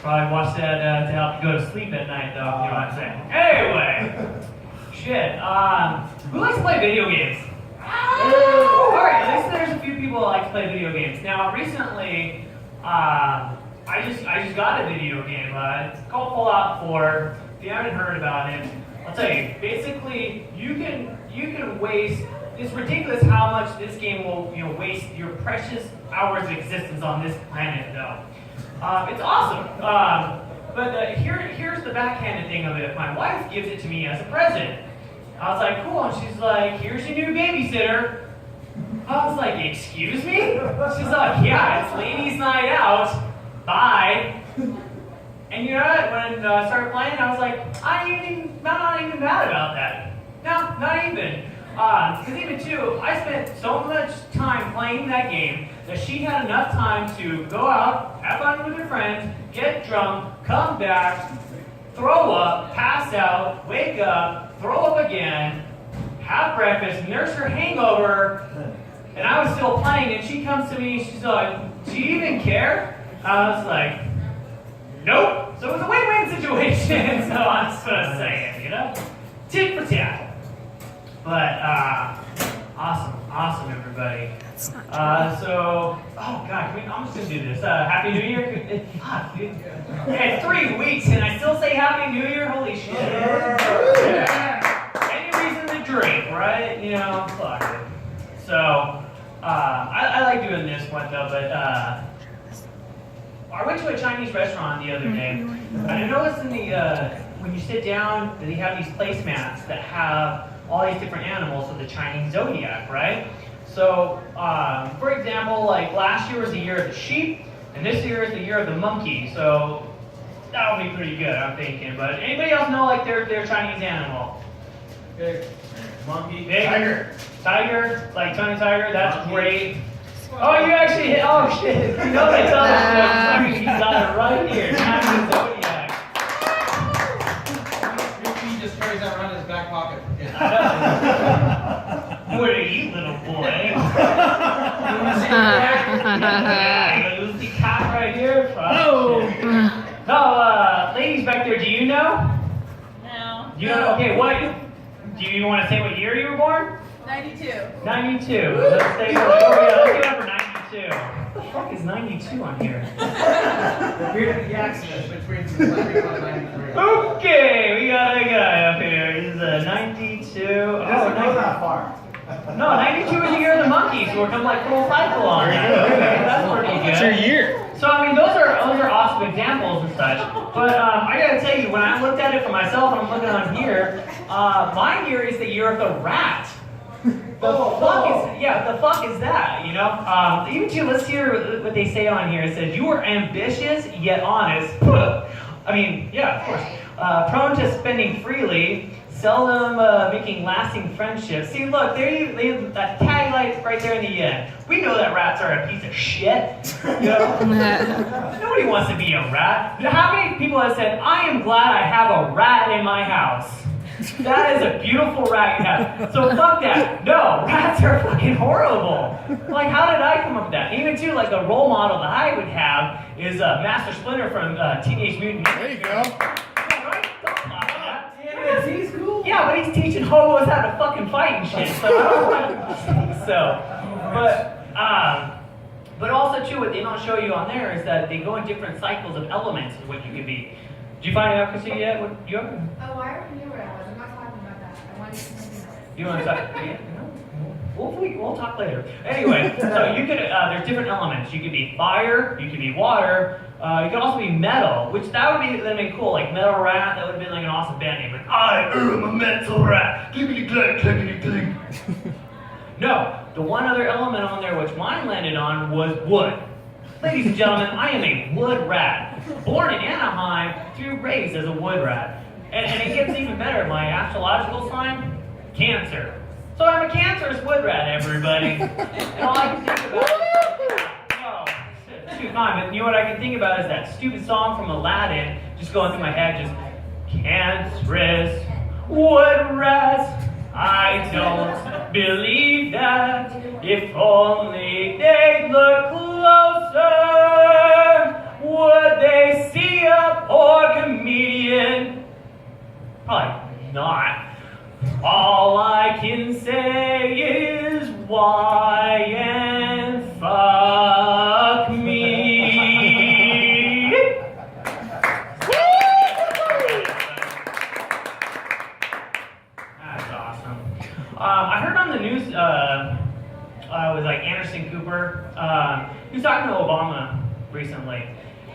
Probably watch that to help you go to sleep at night, though. You know what I'm saying? Anyway, shit. Who likes to play video games? Alright, at least there's a few people that like to play video games. Now, recently, I just got a video game. It's called Fallout 4. If you haven't heard about it, I'll tell you. Basically, you can waste. It's ridiculous how much this game will waste your precious hours of existence on this planet, though. It's awesome. But here's the backhanded thing of it. My wife gives it to me as a present. I was like, cool, and she's like, here's your new babysitter. I was like, excuse me? She's like, yeah, it's ladies' night out. Bye. And you know what? When I started playing, I was like, I'm not even mad about that. No, not even. Because even too, I spent so much time playing that game that she had enough time to go out, have fun with her friends, get drunk, come back, throw up, pass out, wake up, throw up again, have breakfast, nurse her hangover, and I was still playing, and she comes to me, she's like, do you even care? I was like, nope. So it was a win-win situation, so I'm just gonna say it, you know? Tit for tat. But, awesome, everybody. Oh God, I'm just gonna do this. Happy New Year. It's 3 weeks and I still say Happy New Year. Holy shit. Yeah. Any reason to drink, right? You know, fuck it. So, I like doing this one though, but I went to a Chinese restaurant the other day, and I noticed in the when you sit down, they have these placemats that have all these different animals of the Chinese zodiac, right? So, for example, like last year was the year of the sheep, and this year is the year of the monkey. So that'll be pretty good, I'm thinking. But anybody else know like their Chinese animal? Pig. Monkey. Pig? Tiger. Tiger, like Chinese tiger. That's monkey. Great. Oh, you actually hit. Oh shit! You know they tell us he got it right here. Chinese zodiac. He just carries that around in his back pocket. What do you, little boy? You see cat right here? Oh, ladies back there, do you know? No. You know? Okay, do you want to say what year you were born? 92. 92. Let's say, let's get up for 92. What the fuck is 92 on here? The beard of the accident between 93. Okay, we got a guy up here. This is a 92. Doesn't go that far. No, 92 is the year of the monkey, so we're coming like full cycle on that. Okay, that's pretty good. What's your year? So I mean, those are awesome examples and such. But I gotta tell you, when I looked at it for myself, and I'm looking on here, my year is the year of the rat. The fuck is that? You know? Even too, let's hear what they say on here. It says you are ambitious yet honest. I mean, yeah, of course. Prone to spending freely. Seldom making lasting friendships. See, look, that tagline right there in the end. We know that rats are a piece of shit. You know? Nobody wants to be a rat. You know how many people have said, I am glad I have a rat in my house? That is a beautiful rat you have. So fuck that. No, rats are fucking horrible. Like, how did I come up with that? Even too, like the role model that I would have is Master Splinter from Teenage Mutant Ninja. There you go. Yeah, right? Don't laugh at that. Yeah, he's cool. Yeah, but he's teaching hobos how to fucking fight and shit, so I don't think so. But also too, what they don't show you on there is that they go in different cycles of elements of what you could be. Did you find out, Chrissy, yet? What you have? Oh, I already knew where I was. I'm not talking about that. I wanted to know. You want to talk? Yeah, no? We'll talk later. Anyway, so you could, there's different elements. You could be fire, you could be water, you could also be metal, which that would be cool. Like Metal Rat, that would have been like an awesome band name. Like, I am a metal rat. Clickety clack, clickety clink. No, the one other element on there which mine landed on was wood. Ladies and gentlemen, I am a wood rat. Born in Anaheim, raised as a wood rat. And it gets even better. My astrological sign, Cancer. So I'm a cancerous wood rat, everybody. And all I can think about is, but you know what I can think about is that stupid song from Aladdin just going through my head, just cancerous wood rat. I don't believe that. If only they'd look closer, would they see a recently,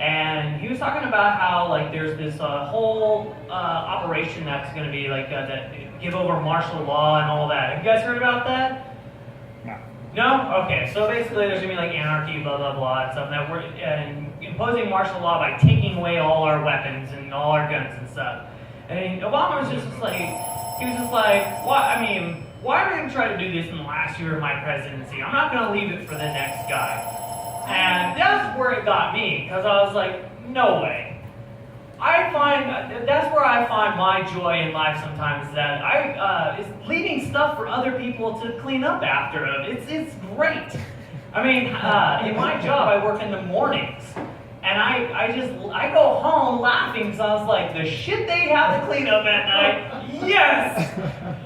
and he was talking about how like there's this whole operation that's going to be like that give over martial law and all that. Have you guys heard about that? No? Okay, so basically there's gonna be like anarchy, blah, blah, blah, and stuff, that we're imposing martial law by taking away all our weapons and all our guns and stuff. And Obama was just like, he was just like, why am I gonna try to do this in the last year of my presidency? I'm not gonna leave it for the next guy. And that's where it got me, because I was like, no way. That's where I find my joy in life sometimes, that is leaving stuff for other people to clean up after them. It's great. I mean, in my job, I work in the mornings, and I go home laughing because I was like, the shit they have to clean up at night, yes!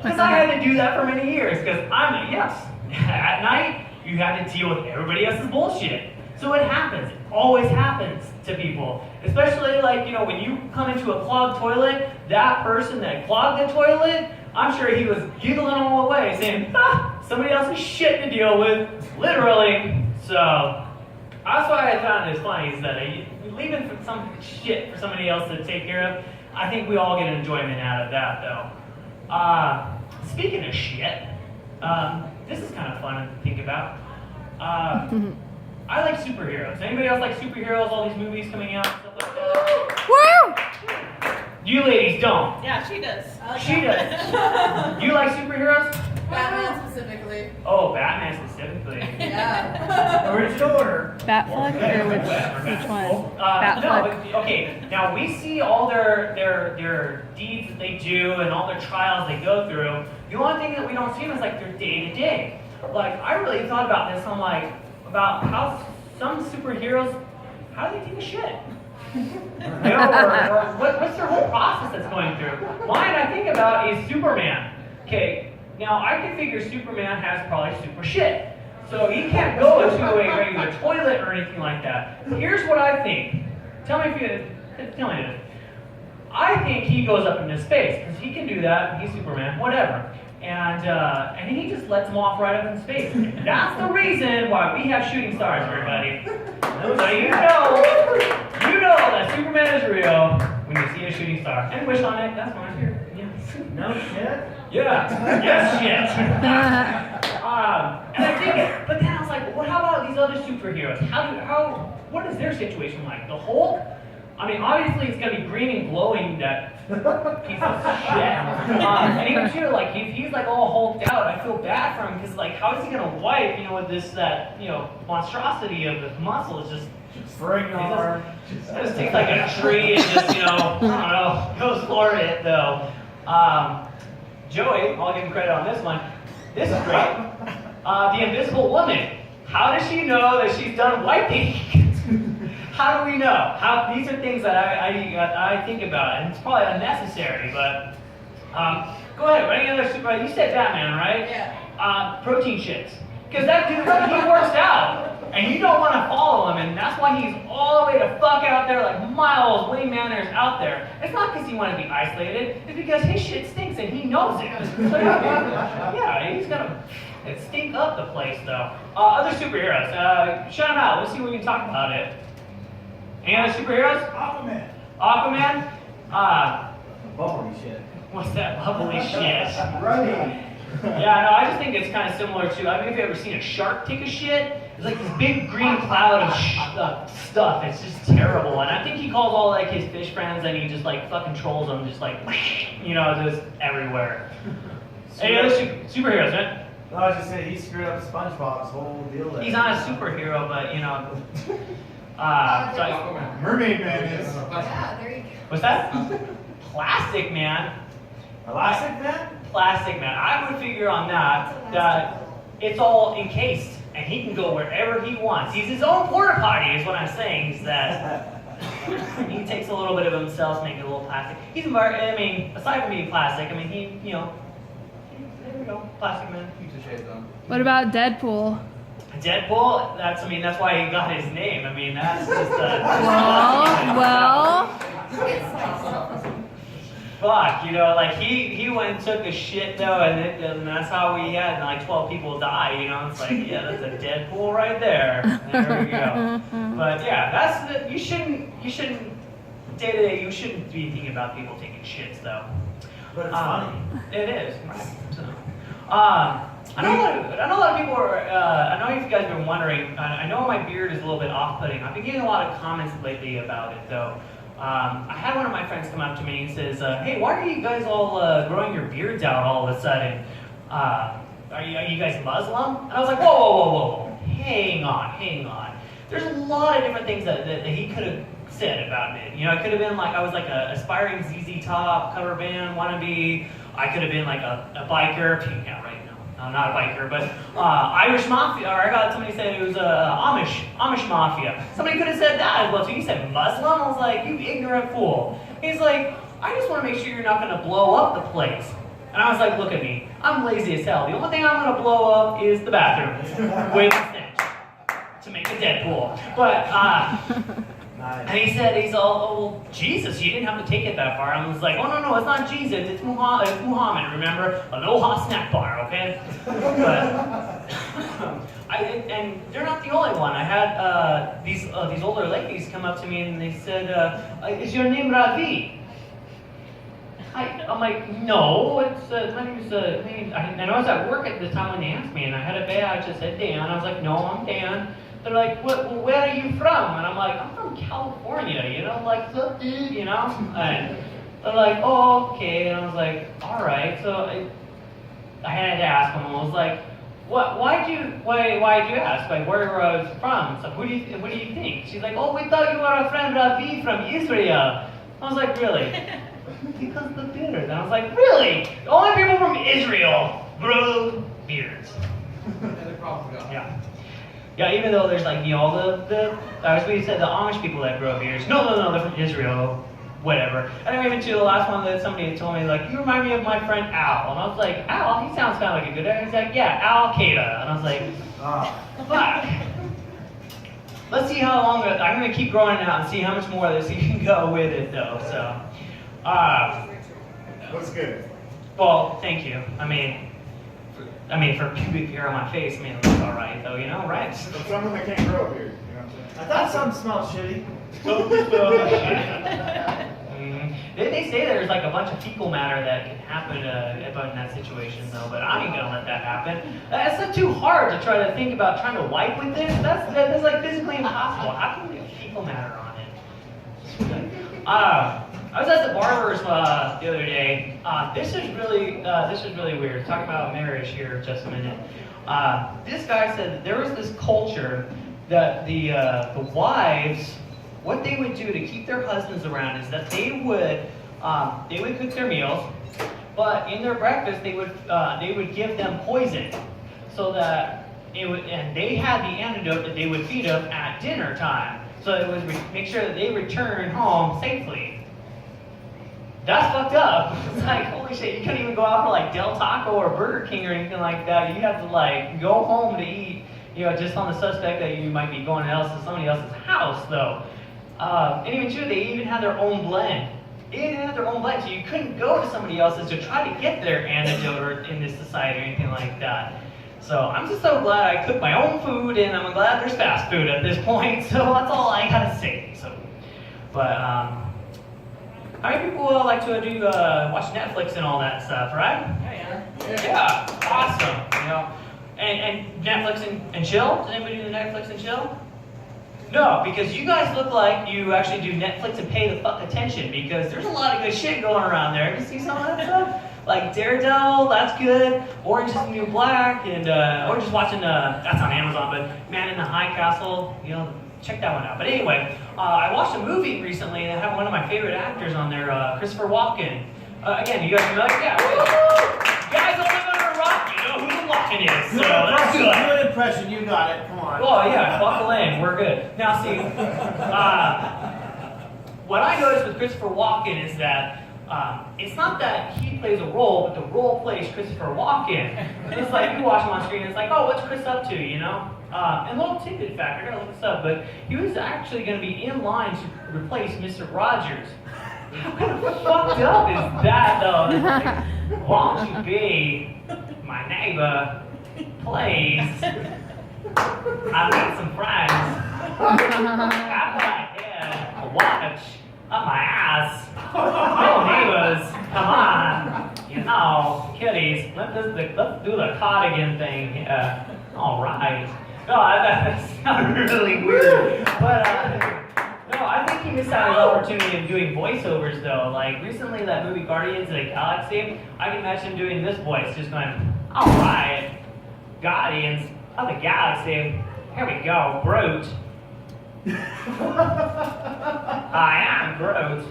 Because I had to do that for many years, because at night, you have to deal with everybody else's bullshit. So it happens. It always happens to people. Especially like, when you come into a clogged toilet, that person that clogged the toilet, I'm sure he was giggling all the way, saying, somebody else's shit to deal with, literally. So that's why I found it funny, is that leaving some shit for somebody else to take care of, I think we all get enjoyment out of that, though. Speaking of shit, this is kind of fun to think about. I like superheroes. Anybody else like superheroes? All these movies coming out and stuff like that? Woo! You ladies don't. Yeah, she does. I like She does. You like superheroes? Batman specifically. Oh, Batman specifically. Yeah. Original order. Batfleck or which one? No, Batfleck. but, okay. Now we see all their deeds that they do and all their trials they go through. The only thing that we don't see is like their day to day. Like I really thought about this. I'm like, about how some superheroes, how do they take a shit? Or what's their whole process that's going through? Mine I think about is Superman. Okay, now I can figure Superman has probably super shit. So he can't go into a regular toilet or anything like that. Here's what I think. Tell me this. I think he goes up into space, because he can do that, he's Superman, whatever. And he just lets them off right up in space. That's the reason why we have shooting stars, everybody. So you know that Superman is real when you see a shooting star. And wish on it, that's fine here. Yeah. No shit. Yeah. Yes, shit. And I think, but then I was like, well, how about these other superheroes? What is their situation like? The Hulk? I mean, obviously it's gonna be green and glowing, that piece of shit. And even too, like he's like all hulked out. I feel bad for him because like, how is he gonna wipe? With this monstrosity of the muscle is just. Bring on. Just takes like a tree and just I don't know, goes for it though. Joey, I'll give him credit on this one. This is great. The Invisible Woman. How does she know that she's done wiping? How do we know? These are things that I think about, and it's probably unnecessary, but go ahead. Any other super? You said Batman, right? Yeah. Protein shakes, because that dude he works out, and you don't want to follow him, and that's why he's all the way to fuck out there, like miles, Wayne Manor's out there. It's not because he wanted to be isolated; it's because his shit stinks, and he knows it. So, yeah, he's gonna stink up the place, though. Other superheroes. Shout them out. Let's see if we can talk about it. Any other superheroes? Aquaman? Bubbly shit. What's that bubbly shit? Running. Yeah, no, I just think it's kind of similar to, I mean, if you've ever seen a shark take a shit, it's like this big green cloud of stuff. It's just terrible. And I think he calls all like his fish friends and he just like fucking trolls them, just like, just everywhere. Any other superheroes, man? No, I was just saying, he screwed up SpongeBob's whole deal there. He's not a superhero, but Mermaid Man is. Yeah, there you go. what's that? Plastic Man? Elastic Man? Plastic Man. I would figure on that it's all encased and he can go wherever he wants. He's his own porta potty, is what I'm saying. Is that he takes a little bit of himself, make it a little plastic. Aside from being plastic, there we go, Plastic Man. What about Deadpool? Deadpool. That's why he got his name. That's just Well. It's like, fuck, you know, like he went and took a shit though, and that's how we had like 12 people die, you know. It's like, yeah, that's a Deadpool right there. There we go. But yeah, that's the, you shouldn't day to day you shouldn't be thinking about people taking shits though. But it's funny. It is. Right. So, I know a lot of people are. I know if you guys have been wondering. I know my beard is a little bit off-putting. I've been getting a lot of comments lately about it, though. I had one of my friends come up to me and says, "Hey, why are you guys all growing your beards out all of a sudden? Are you guys Muslim?" And I was like, "Whoa! Hang on. There's a lot of different things that he could have said about me. You know, it could have been like I was like a aspiring ZZ Top cover band wannabe. I could have been like a biker. Yeah, right. I'm not a biker, but Irish Mafia, or I got somebody said it was Amish Mafia. Somebody could have said that as well, so you said Muslim? I was like, you ignorant fool. He's like, I just want to make sure you're not going to blow up the place. And I was like, look at me, I'm lazy as hell. The only thing I'm going to blow up is the bathroom with a stench to make a Deadpool. But, and he said, he's all, oh, well, Jesus, you didn't have to take it that far. I was like, oh, no, it's not Jesus, it's Muhammad, remember? Aloha snack bar, okay? But, and they're not the only one. I had these older ladies come up to me and they said, is your name Ravi? I'm like, no, it's, my name is, I was at work at the time when they asked me, and I had a badge that said Dan. I was like, no, I'm Dan. They're like, where are you from? And I'm like, I'm from California, you know, like, you know? And they're like, oh, okay. And I was like, all right. So I had to ask them. I was like, why'd you ask? Like, where I was from? So what do you think? She's like, oh, we thought you were our friend Ravi from Israel. I was like, really? Because the beard. And I was like, really? The only people from Israel grow beards. And the problem got. Yeah. Yeah, even though there's like, you know, as we said, the Amish people that grow beards. No, they're from Israel, whatever. And I even to the last one that somebody had told me, like, you remind me of my friend Al. And I was like, Al? He sounds kind of like a good guy. He's like, yeah, Al Qaeda. And I was like, fuck. Let's see how long, I'm going to keep growing it out and see how much more of this you can go with it, though. So, Looks good. well, thank you. I mean, for pubic hair on my face, it looks all right, though, you know, right? But someone that can't grow a beard, you know what I'm saying? I thought some smelled shitty. They say there's like a bunch of fecal matter that can happen in that situation, though, but I ain't gonna let that happen. It's not too hard to try to think about trying to wipe with this. That's like physically impossible. How can we get fecal matter on it? I was at the barber's the other day. This is really weird. Talking about marriage here just a minute. This guy said that there was this culture that the wives, what they would do to keep their husbands around is that they would cook their meals, but in their breakfast they would give them poison, so that and they had the antidote that they would feed them at dinner time, so it would make sure that they return home safely. That's fucked up. It's like, holy shit, you couldn't even go out for like Del Taco or Burger King or anything like that. You have to like go home to eat, you know, just on the suspect that you might be going to somebody else's house, though. And even too, they even had their own blend. So you couldn't go to somebody else's to try to get their antidote in this society or anything like that. So I'm just so glad I cook my own food, and I'm glad there's fast food at this point. So that's all I gotta say. So, but how many people like to do watch Netflix and all that stuff, right? Yeah, awesome. You know, and Netflix and chill. Does anybody do the Netflix and chill? No, because you guys look like you actually do Netflix and pay the fuck attention, because there's a lot of good shit going around there. You see some of that stuff? Like Daredevil, that's good. Orange is the New Black, and or just watching that's on Amazon, but Man in the High Castle, you know, check that one out. But anyway, I watched a movie recently and I have one of my favorite actors on there, Christopher Walken. Again, you guys familiar? Yeah. Woo! You guys don't live under a rock, you know who the Walken is. So that's good. Good impression, you got it. Come on. Oh yeah, buckle in, we're good. Now see, what I noticed with Christopher Walken is that it's not that he plays a role, but the role plays Christopher Walken. And it's like, you watch him on screen, it's like, oh, what's Chris up to, you know? And a little tidbit fact, I gotta look this up, but he was actually gonna be in line to replace Mr. Rogers. How kind of fucked up is that, though? It's like, won't you be my neighbor, please? I need some friends. After I hear a watch up my ass, little neighbors, come on. You know, kitties, let's do the cardigan thing here. All right. No, that sounds really weird. But, no, I think he missed out on an opportunity of doing voiceovers, though. Like, recently, that movie Guardians of the Galaxy, I can imagine doing this voice, just going, all right, Guardians of the Galaxy, here we go, Groot. I am Groot.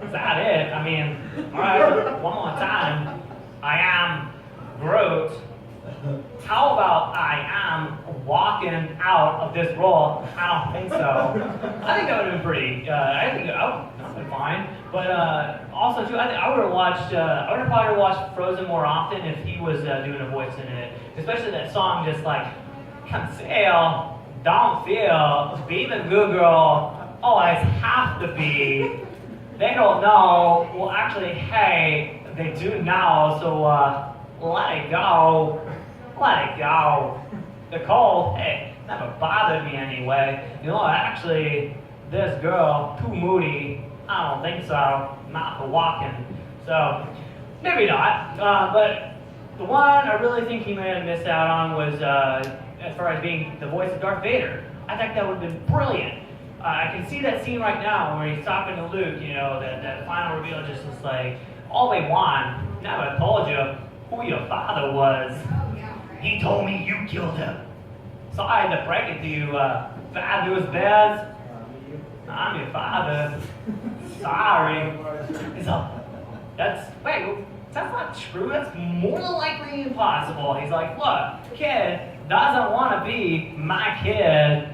Is that it? I mean, all right, one more time. I am Groot. How about I am walking out of this role? I don't think so. I think that would have been pretty. I think that would have been fine. But also too, I would have watched. I would have probably watched Frozen more often if he was doing a voice in it. Especially that song, just like conceal, don't feel, be the good girl, always have to be. They don't know. Well, actually, hey, they do now. So let it go. Let it go. The cold, hey, never bothered me anyway. You know, actually, this girl, too moody. I don't think so. Not for walking. So, maybe not. But the one I really think he may have missed out on was, as far as being the voice of Darth Vader. I think that would have been brilliant. I can see that scene right now where he's talking to Luke, you know, that final reveal just was like, Obi-Wan never told you who your father was. He told me you killed him. So I had to break it to you, bad news bears. I'm your father. Sorry. That's not true. That's more than likely impossible. He's like, look, kid doesn't want to be my kid.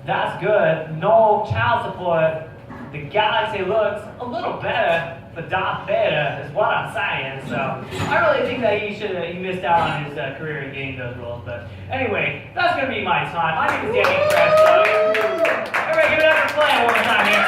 That's good. No child support. The galaxy looks a little better for Darth Vader, is what I'm saying. So I really think that he missed out on his career in getting those roles. But anyway, that's gonna be my time. My name is Danny Presto. Everybody give it up for playing one more time here.